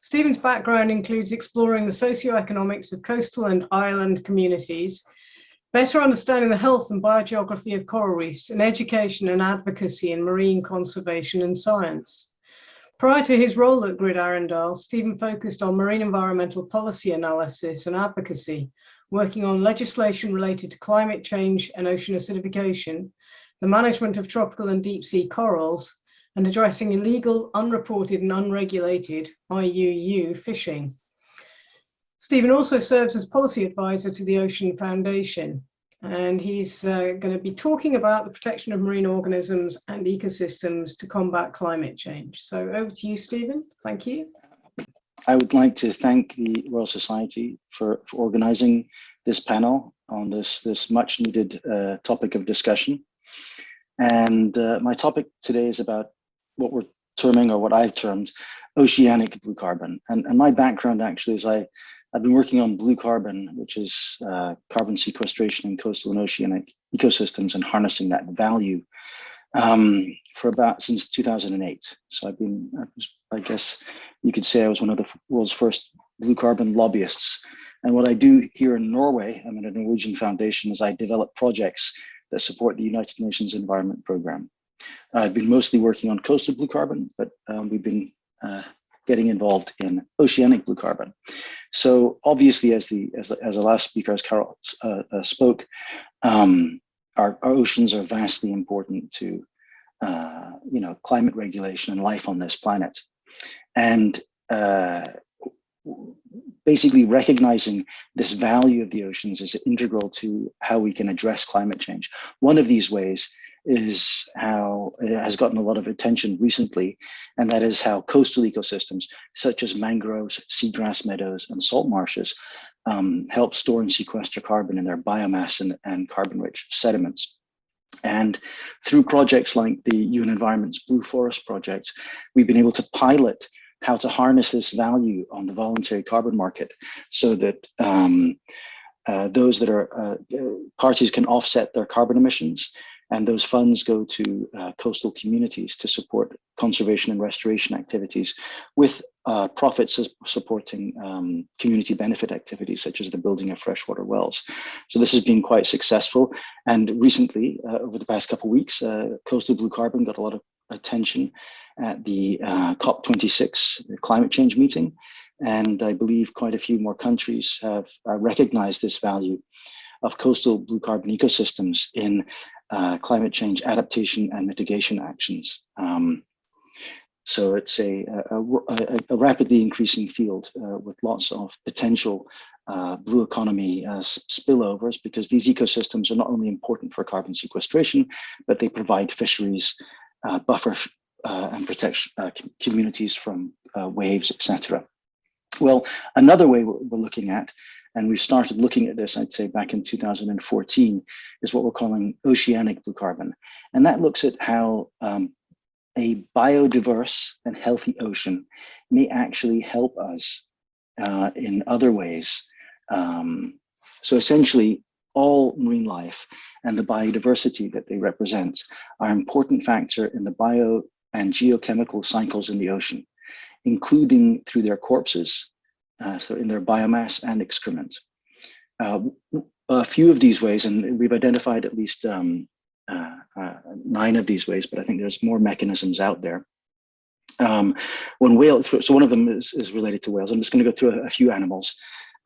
Stephen's background includes exploring the socioeconomics of coastal and island communities, better understanding the health and biogeography of coral reefs, and education and advocacy in marine conservation and science. Prior to his role at GRID-Arendal, Stephen focused on marine environmental policy analysis and advocacy, working on legislation related to climate change and ocean acidification, the management of tropical and deep sea corals, and addressing illegal, unreported and unregulated IUU fishing. Stephen also serves as policy advisor to the Ocean Foundation, and he's going to be talking about the protection of marine organisms and ecosystems to combat climate change. So over to you, Stephen. Thank you. I would like to thank the Royal Society for organizing this panel on this much needed topic of discussion. And my topic today is about what we're terming, or what I've termed, oceanic blue carbon. And my background actually is I've been working on blue carbon, which is carbon sequestration in coastal and oceanic ecosystems and harnessing that value since 2008. So I guess you could say I was one of the world's first blue carbon lobbyists. And what I do here in Norway, I'm at a Norwegian foundation, is I develop projects that support the United Nations Environment Programme. I've been mostly working on coastal blue carbon, but we've been getting involved in oceanic blue carbon. So obviously, as the last speaker, as Carole spoke, our oceans are vastly important to climate regulation and life on this planet, and basically recognizing this value of the oceans is integral to how we can address climate change. One of these ways is how it has gotten a lot of attention recently, and that is how coastal ecosystems such as mangroves, seagrass meadows, and salt marshes help store and sequester carbon in their biomass and carbon-rich sediments. And through projects like the UN Environment's Blue Forest project, we've been able to pilot how to harness this value on the voluntary carbon market so that those that are parties can offset their carbon emissions, and those funds go to coastal communities to support conservation and restoration activities, with profits supporting community benefit activities such as the building of freshwater wells. So this has been quite successful. And recently, over the past couple of weeks, coastal blue carbon got a lot of attention at the COP26 climate change meeting. And I believe quite a few more countries have recognized this value of coastal blue carbon ecosystems in climate change adaptation and mitigation actions. So it's a rapidly increasing field with lots of potential blue economy spillovers, because these ecosystems are not only important for carbon sequestration, but they provide fisheries, buffer and protect communities from waves, etc. Well, another way we're looking at, and we started looking at this, I'd say back in 2014, is what we're calling oceanic blue carbon. And that looks at how a biodiverse and healthy ocean may actually help us in other ways. So essentially, all marine life and the biodiversity that they represent are an important factor in the bio and geochemical cycles in the ocean, including through their corpses, so in their biomass and excrement. A few of these ways, and we've identified at least 9 of these ways, but I think there's more mechanisms out there. When whales, so one of them is related to whales. I'm just going to go through a few animals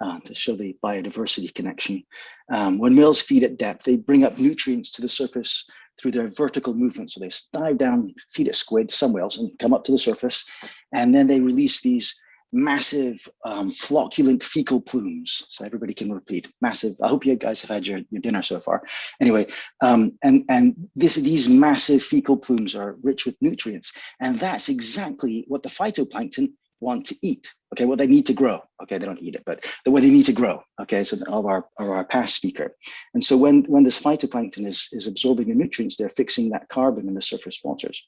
to show the biodiversity connection. When whales feed at depth, they bring up nutrients to the surface through their vertical movement. So they dive down, feed at squid, some whales, and come up to the surface, and then they release these massive flocculent fecal plumes. So everybody can repeat, massive. I hope you guys have had your dinner so far. Anyway, and these massive fecal plumes are rich with nutrients, and that's exactly what the phytoplankton want to eat. Okay, what they need to grow. Okay, they don't eat it, but the way they need to grow. Okay, so of our past speaker. And so when this phytoplankton is absorbing the nutrients, they're fixing that carbon in the surface waters.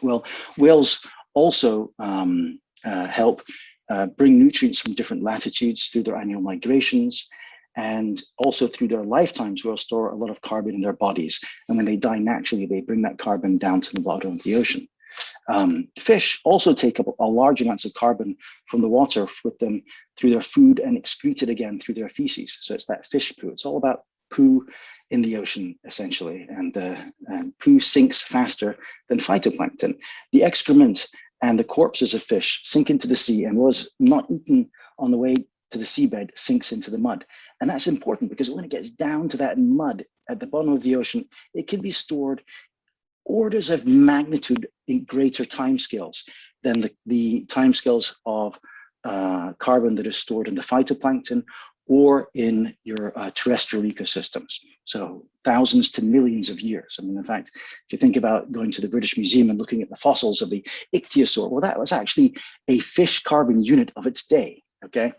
Well, whales also help bring nutrients from different latitudes through their annual migrations, and also through their lifetimes. Whales store a lot of carbon in their bodies, and when they die naturally, they bring that carbon down to the bottom of the ocean. Fish also take up a large amounts of carbon from the water with them through their food and excrete it again through their feces. So it's that fish poo. It's all about poo in the ocean, essentially, and poo sinks faster than phytoplankton. The excrement and the corpses of fish sink into the sea, and was not eaten on the way to the seabed sinks into the mud. And that's important because when it gets down to that mud at the bottom of the ocean, it can be stored orders of magnitude in greater timescales than the timescales of carbon that is stored in the phytoplankton or in your terrestrial ecosystems. So thousands to millions of years. I mean, in fact, if you think about going to the British Museum and looking at the fossils of the ichthyosaur, well, that was actually a fish carbon unit of its day, okay?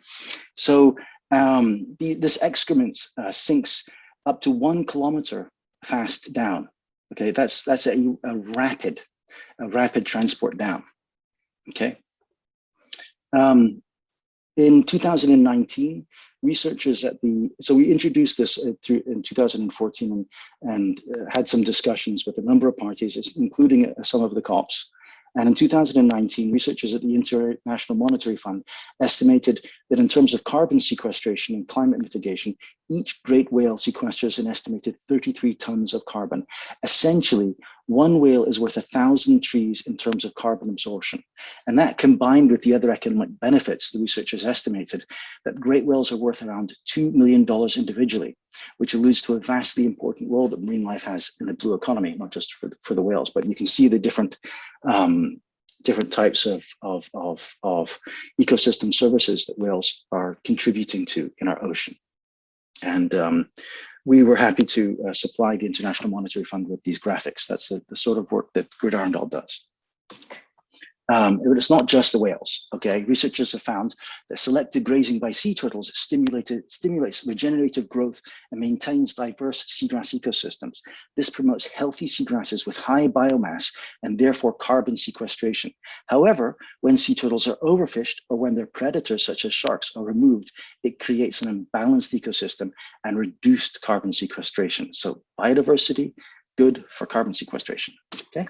So this excrement sinks up to 1 kilometer fast down, okay? That's a rapid transport down, okay? In 2019, researchers so we introduced this in 2014 and had some discussions with a number of parties, including some of the COPs. And in 2019, researchers at the International Monetary Fund estimated that in terms of carbon sequestration and climate mitigation, each great whale sequesters an estimated 33 tons of carbon. Essentially, one whale is worth 1,000 trees in terms of carbon absorption. And that, combined with the other economic benefits, the researchers estimated that great whales are worth around $2 million individually, which alludes to a vastly important role that marine life has in the blue economy, not just for the whales, but you can see the different types of ecosystem services that whales are contributing to in our ocean. And we were happy to supply the International Monetary Fund with these graphics. That's the sort of work that GRID-Arendal does. It's not just the whales, okay? Researchers have found that selective grazing by sea turtles stimulates regenerative growth and maintains diverse seagrass ecosystems. This promotes healthy seagrasses with high biomass and therefore carbon sequestration. However, when sea turtles are overfished or when their predators such as sharks are removed, it creates an imbalanced ecosystem and reduced carbon sequestration. So biodiversity, good for carbon sequestration, okay?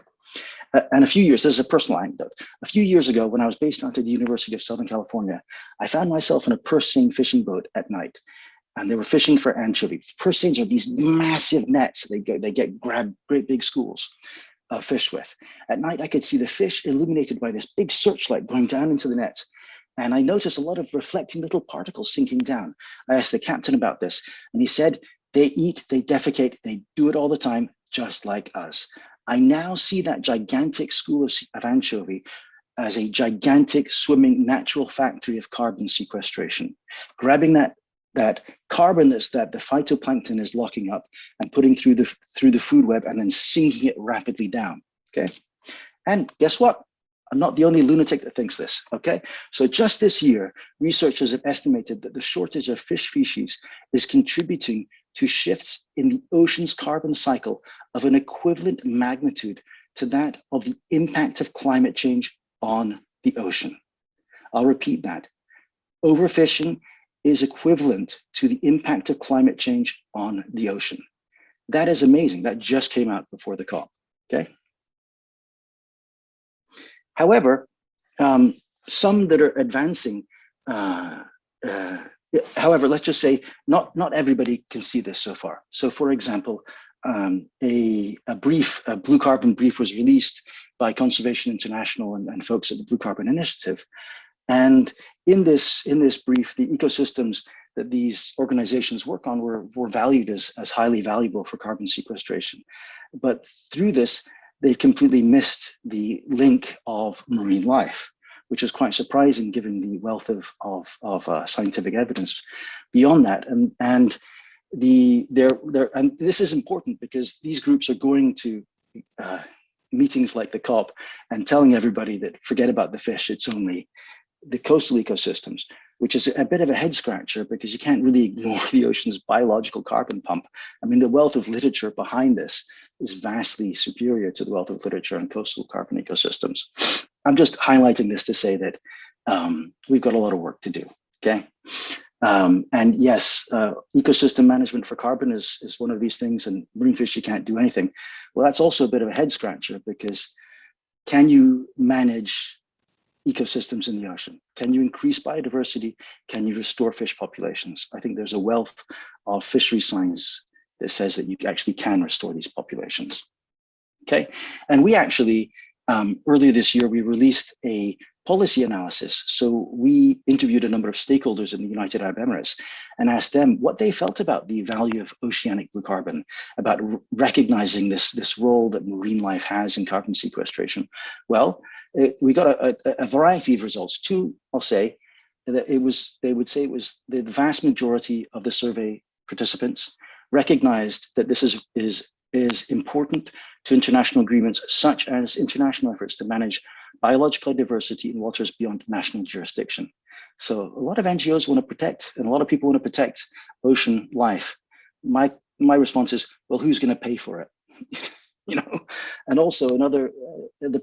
And this is a personal anecdote. A few years ago, when I was based out at the University of Southern California, I found myself in a purse seine fishing boat at night, and they were fishing for anchovies. Purse seines are these massive nets. They get grabbed great big schools of fish with. At night, I could see the fish illuminated by this big searchlight going down into the net. And I noticed a lot of reflecting little particles sinking down. I asked the captain about this, and he said, they eat, they defecate, they do it all the time, just like us. I now see that gigantic school of anchovy as a gigantic swimming natural factory of carbon sequestration, grabbing that carbon that the phytoplankton is locking up and putting through the food web and then sinking it rapidly down, okay? And guess what? I'm not the only lunatic that thinks this, okay? So just this year, researchers have estimated that the shortage of fish species is contributing to shifts in the ocean's carbon cycle of an equivalent magnitude to that of the impact of climate change on the ocean. I'll repeat that. Overfishing is equivalent to the impact of climate change on the ocean. That is amazing. That just came out before the COP, okay? However, some that are advancing, however, let's just say not everybody can see this so far. So for example, a blue carbon brief was released by Conservation International and folks at the Blue Carbon Initiative. And in this brief, the ecosystems that these organizations work on were valued as highly valuable for carbon sequestration. But through this, they completely missed the link of marine life, which is quite surprising given the wealth of scientific evidence beyond that. And this is important because these groups are going to meetings like the COP and telling everybody that forget about the fish, it's only the coastal ecosystems, which is a bit of a head scratcher because you can't really ignore the ocean's biological carbon pump. I mean, the wealth of literature behind this is vastly superior to the wealth of literature on coastal carbon ecosystems. I'm just highlighting this to say that we've got a lot of work to do, okay? And yes, ecosystem management for carbon is one of these things, and marine fish, you can't do anything. Well, that's also a bit of a head scratcher because can you manage ecosystems in the ocean? Can you increase biodiversity? Can you restore fish populations? I think there's a wealth of fishery science that says that you actually can restore these populations. Okay, and we actually, earlier this year, we released a policy analysis. So we interviewed a number of stakeholders in the United Arab Emirates and asked them what they felt about the value of oceanic blue carbon, about recognizing this role that marine life has in carbon sequestration. Well, we got a variety of results. Two, I'll say, that they would say it was the vast majority of the survey participants recognized that this is important to international agreements, such as international efforts to manage biological diversity in waters beyond national jurisdiction. So a lot of NGOs want to protect, and a lot of people want to protect ocean life. My response is, well, who's going to pay for it? You know, and also another, the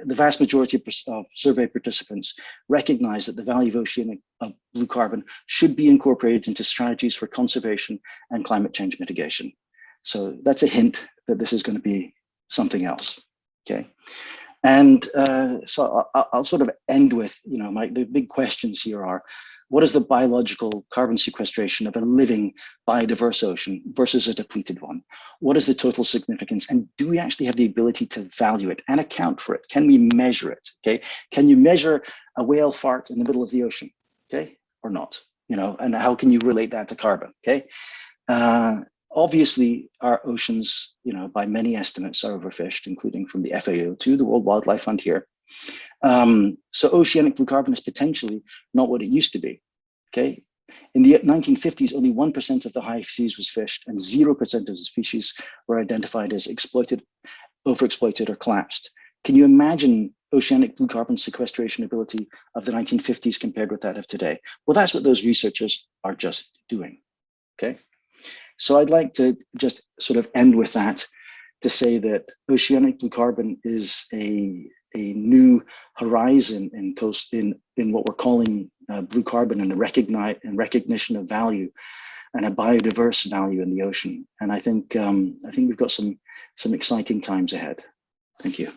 vast majority of survey participants recognize that the value of oceanic blue carbon should be incorporated into strategies for conservation and climate change mitigation. So that's a hint that this is going to be something else. Okay, and so I'll sort of end with, you know, the big questions here are: what is the biological carbon sequestration of a living biodiverse ocean versus a depleted one? What is the total significance? And do we actually have the ability to value it and account for it? Can we measure it? Okay, can you measure a whale fart in the middle of the ocean? Okay, or not? You know, and how can you relate that to carbon? Okay. Obviously, our oceans, you know, by many estimates, are overfished, including from the FAO to the World Wildlife Fund here. So oceanic blue carbon is potentially not what it used to be. Okay, in the 1950s, only 1% of the high seas was fished, and 0% of the species were identified as exploited, overexploited, or collapsed. Can you imagine oceanic blue carbon sequestration ability of the 1950s compared with that of today? Well, that's what those researchers are just doing. Okay. So I'd like to just sort of end with that, to say that oceanic blue carbon is a new horizon in what we're calling blue carbon, and recognition of value and a biodiverse value in the ocean. And I think we've got some exciting times ahead. Thank you.